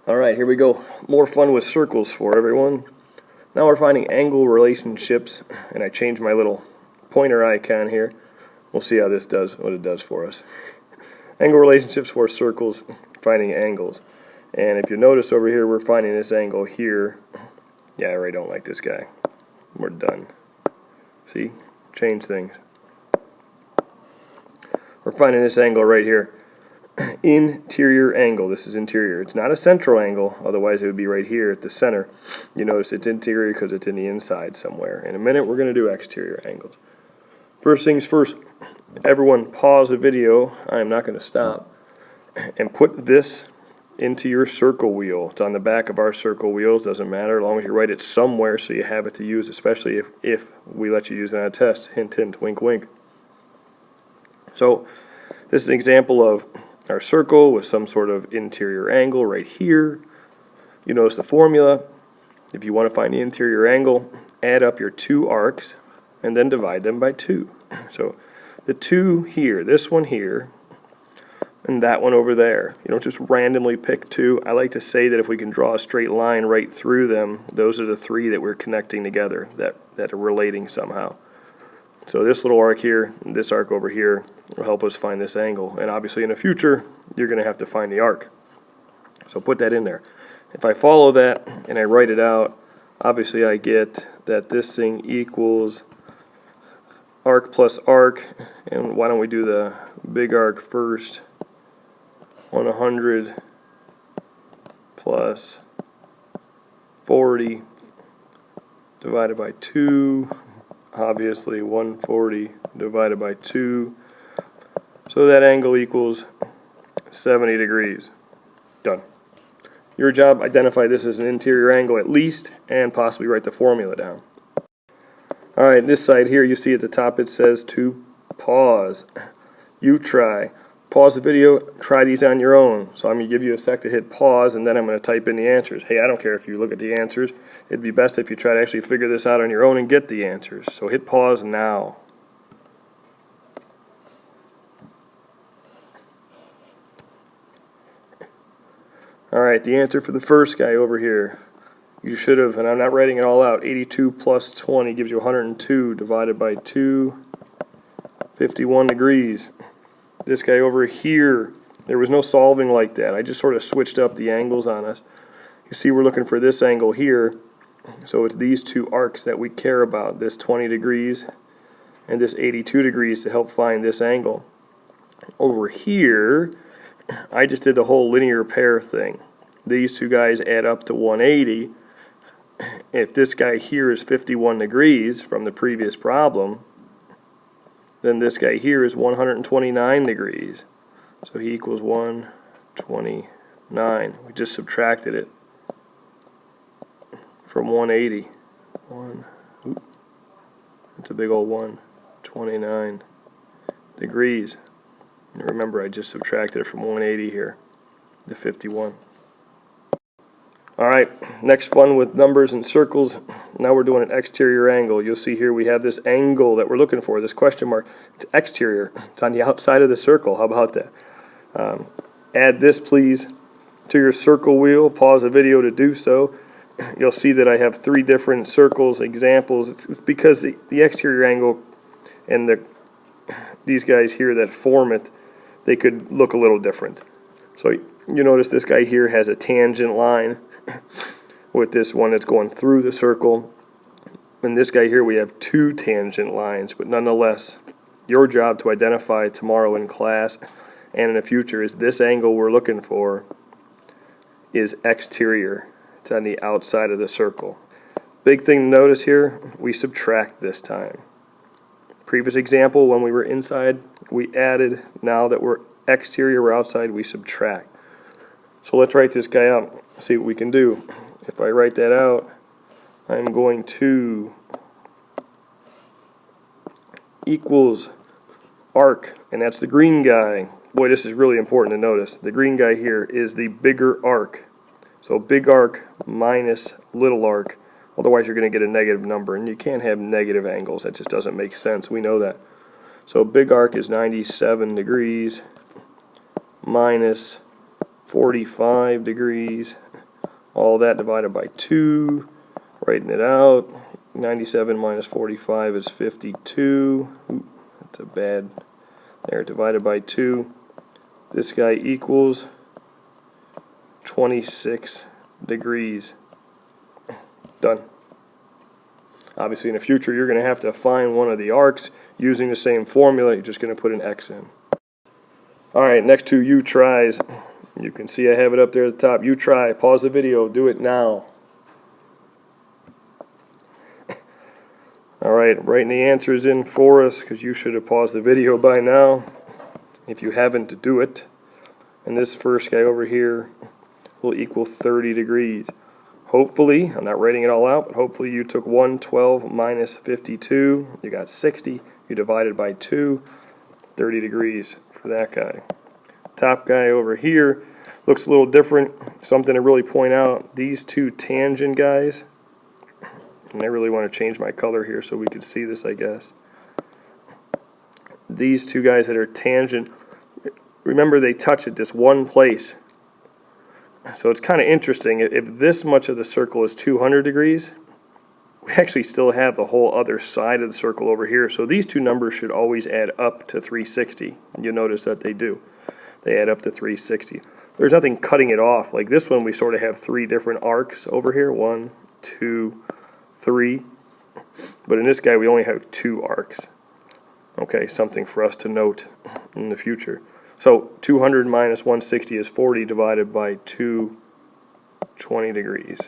Alright, here we go. More fun with circles for everyone. Now we're finding angle relationships, and I changed my little pointer icon here. We'll see how this does, what it does for us. Angle relationships for circles, finding angles. And if you notice over here, we're finding this angle here. Yeah, I really don't like this guy. We're done. See? Change things. We're finding this angle right here. Interior angle. This is interior. It's not a central angle, otherwise it would be right here at the center. You notice it's interior because it's in the inside somewhere. In a minute we're going to do exterior angles. First things first, everyone pause the video. I am not going to stop. And put this into your circle wheel. It's on the back of our circle wheels. Doesn't matter as long as you write it somewhere so you have it to use, especially if we let you use it on a test. Hint, hint, wink, wink. So this is an example of our circle with some sort of interior angle right here. You notice the formula. If you want to find the interior angle, add up your two arcs and then divide them by 2. So the 2 here, this one here, and that one over there. You don't just randomly pick 2. I like to say that if we can draw a straight line right through them, those are the 3 that we're connecting together, that are relating somehow. So this little arc here, and this arc over here, will help us find this angle. And obviously in the future, you're going to have to find the arc. So put that in there. If I follow that and I write it out, obviously I get that this thing equals arc plus arc. And why don't we do the big arc first? 100 plus 40 divided by 2. Obviously 140 divided by 2. So that angle equals 70 degrees. Done. Your job, identify this as an interior angle at least, and possibly write the formula down. Alright, this side here, you see at the top it says to pause. You try. Pause the video, try these on your own. So I'm going to give you a sec to hit pause, and then I'm going to type in the answers. Hey, I don't care if you look at the answers. It'd be best if you try to actually figure this out on your own and get the answers. So hit pause now. Alright, the answer for the first guy over here. You should have, and I'm not writing it all out, 82 plus 20 gives you 102 divided by 2, 51 degrees. This guy over here, there was no solving like that. I just sort of switched up the angles on us. You see we're looking for this angle here, so it's these two arcs that we care about, this 20 degrees and this 82 degrees to help find this angle. Over here, I just did the whole linear pair thing. These two guys add up to 180. If this guy here is 51 degrees from the previous problem, then this guy here is 129 degrees. So he equals 129. We just subtracted it from 180. It's a big old 129 degrees. And remember, I just subtracted it from 180 here, the 51. Alright, next fun with numbers and circles. Now we're doing an exterior angle. You'll see here we have this angle that we're looking for, this question mark. It's exterior. It's on the outside of the circle. How about that? Add this, please, to your circle wheel. Pause the video to do so. You'll see that I have 3 different circles examples. It's because the exterior angle and these guys here that form it, they could look a little different. So you notice this guy here has a tangent line with this one that's going through the circle. And this guy here we have 2 tangent lines, but nonetheless, your job to identify tomorrow in class and in the future is this angle we're looking for is exterior. It's on the outside of the circle. Big thing to notice here, we subtract this time. Previous example, when we were inside, we added. Now that we're exterior, we're outside, we subtract. So let's write this guy out, see what we can do. If I write that out, I'm going to equals arc, and that's the green guy. Boy, this is really important to notice. The green guy here is the bigger arc. So big arc minus little arc. Otherwise you're going to get a negative number, and you can't have negative angles. That just doesn't make sense. We know that. So big arc is 97 degrees minus 45 degrees all that divided by 2, writing it out. 97 minus 45 is 52. Ooh, that's a bad, there, divided by 2. This guy equals 26 degrees. Done. Obviously in the future you're going to have to find one of the arcs using the same formula. You're just going to put an X in. Alright, next to you tries. You can see I have it up there at the top. You try. Pause the video. Do it now. Alright, writing the answers in for us because you should have paused the video by now. If you haven't, do it. And this first guy over here will equal 30 degrees. Hopefully, I'm not writing it all out, but hopefully you took 112 minus 52. You got 60. You divided by 2. 30 degrees for that guy. Top guy over here looks a little different. Something to really point out, these two tangent guys, and I really want to change my color here so we can see this, I guess. These two guys that are tangent, remember they touch at this one place. So it's kind of interesting. If this much of the circle is 200 degrees, we actually still have the whole other side of the circle over here. So these two numbers should always add up to 360. You'll notice that they do. They add up to 360. There's nothing cutting it off. Like this one, we sort of have 3 different arcs over here. 1, 2, 3. But in this guy, we only have 2 arcs. Okay, something for us to note in the future. So 200 minus 160 is 40 divided by 2, 20 degrees.